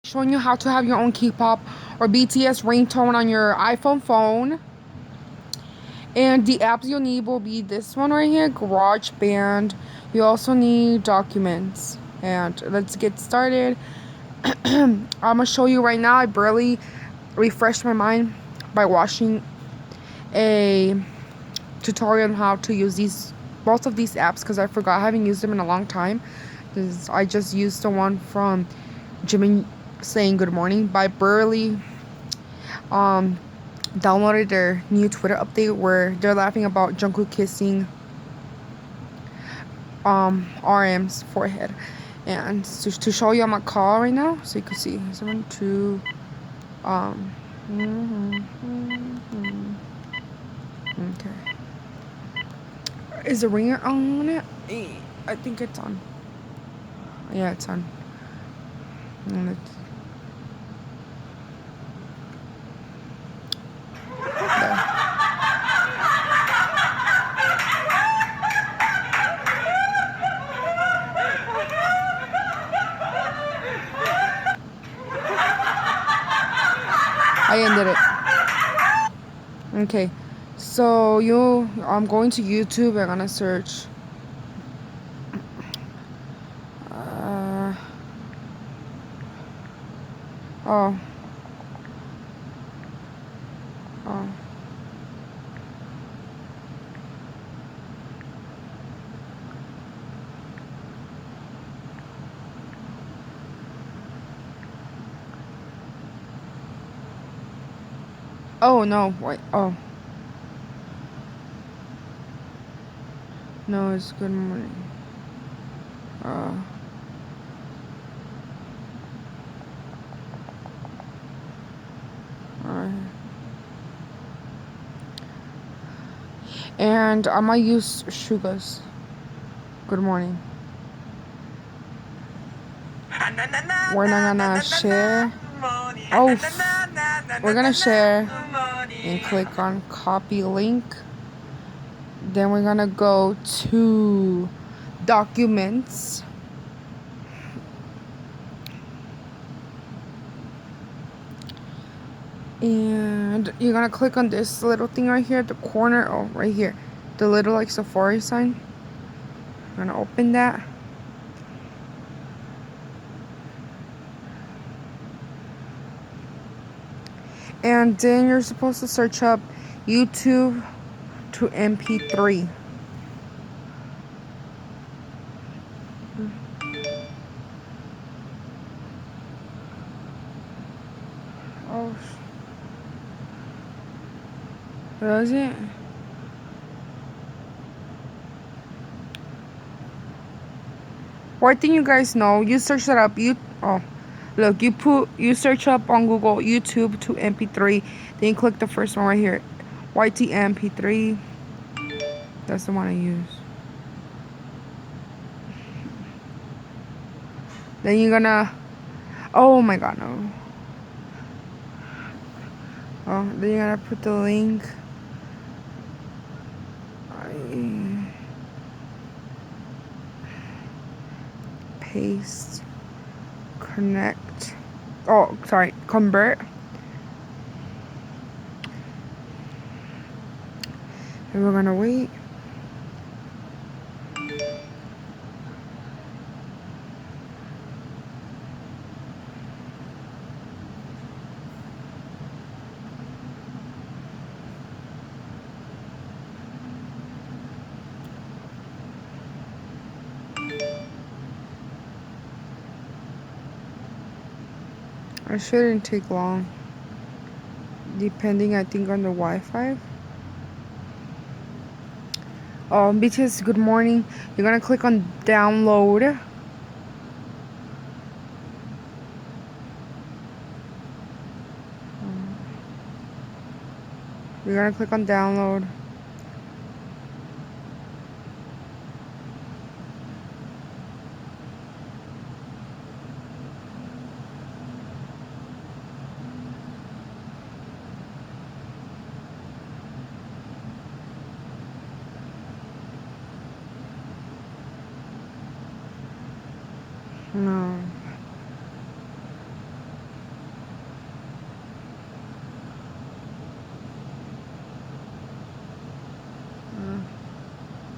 showing you how to have your own K-pop or BTS ringtone on your iPhone phone. And the apps you'll need will be this one right here, GarageBand. You also need documents. And let's get started. I'm gonna show you right now. I barely refreshed my mind by watching a tutorial on how to use both of these apps because I forgot. I haven't used them in a long time. I just used the one from Jimmy saying good morning, but I barely downloaded their new Twitter update where they're laughing about Jungkook kissing RM's forehead. And to show you on my call right now, so you can see 7 2 okay. Is the ringer on it? I think it's on. Yeah, it's on. And it's there. I ended it. Okay, so I'm going to YouTube. I'm gonna search. Oh. Oh. Oh no! Wait. Oh. No, it's good morning. And I might use Sugar's good morning. We're not gonna share. Oh, we're gonna share and click on copy link. Then we're gonna go to documents. And you're gonna click on this little thing right here at the corner. Oh, right here. The little like Safari sign. I'm gonna open that. And then you're supposed to search up YouTube to MP3. Oh, does it? Well, I think you guys know. You search that up. Look, you search up on Google YouTube to MP3. Then you click the first one right here, YT MP3. That's the one I use. Then you're gonna. Oh my God, no. Oh, then you're gonna put the link. Paste. Connect. Oh, sorry. Convert. And we're gonna wait. It shouldn't take long. Depending, I think, on the Wi-Fi. BTS good morning. You're gonna click on download. You're gonna click on download. No.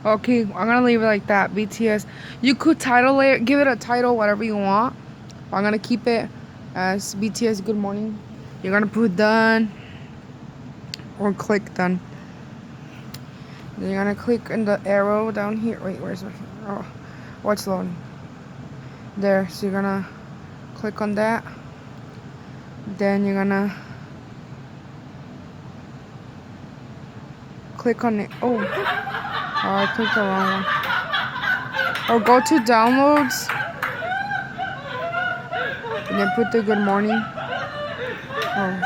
Okay, I'm gonna leave it like that. BTS. You could title it, give it a title, whatever you want. I'm gonna keep it as BTS Good Morning. You're gonna put done or click done. Then you're gonna click on the arrow down here. Wait, where's my? Oh, what's loading? There. So you're gonna click on that. Then you're gonna click on it. Oh, I clicked the wrong one. Or go to downloads and then put the Good Morning. Oh.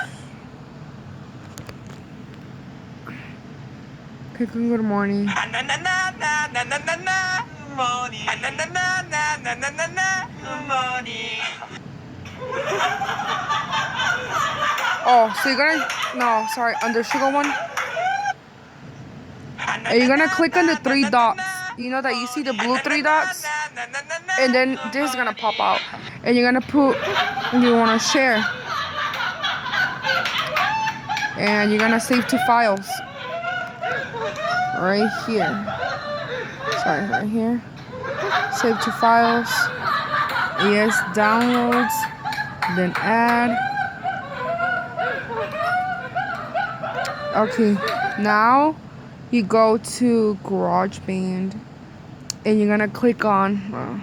Click on Good Morning. Oh, so you're gonna, no, sorry, under sugar one. And you're gonna click on the 3 dots. You know that you see the blue 3 dots? And then this is gonna pop out. And you're gonna put, you wanna share. And you're gonna save to files. Right here. Sorry, right here. Save to files. Yes, downloads. Then add. Okay, now you go to GarageBand and you're gonna click on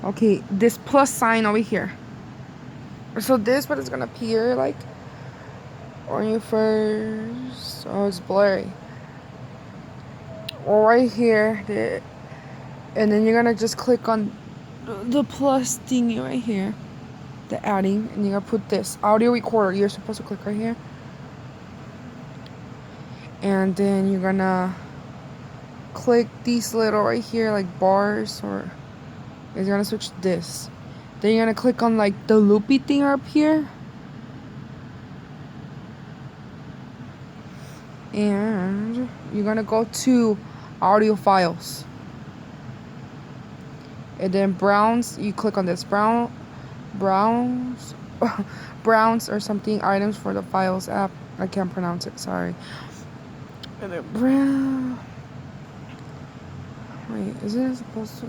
okay, this plus sign over here. So this what is gonna appear like on you first. Oh, it's blurry. Or right here, and then you're gonna just click on the plus thingy right here, the adding, and you're gonna put this audio recorder. You're supposed to click right here, and then you're gonna click these little right here like bars, or you're gonna switch to this. Then you're gonna click on like the loopy thing up here, and you're gonna go to audio files, and then browns. You click on this browns browns or something items for the files app. I can't pronounce it, sorry. And then brown. Wait, is it supposed to?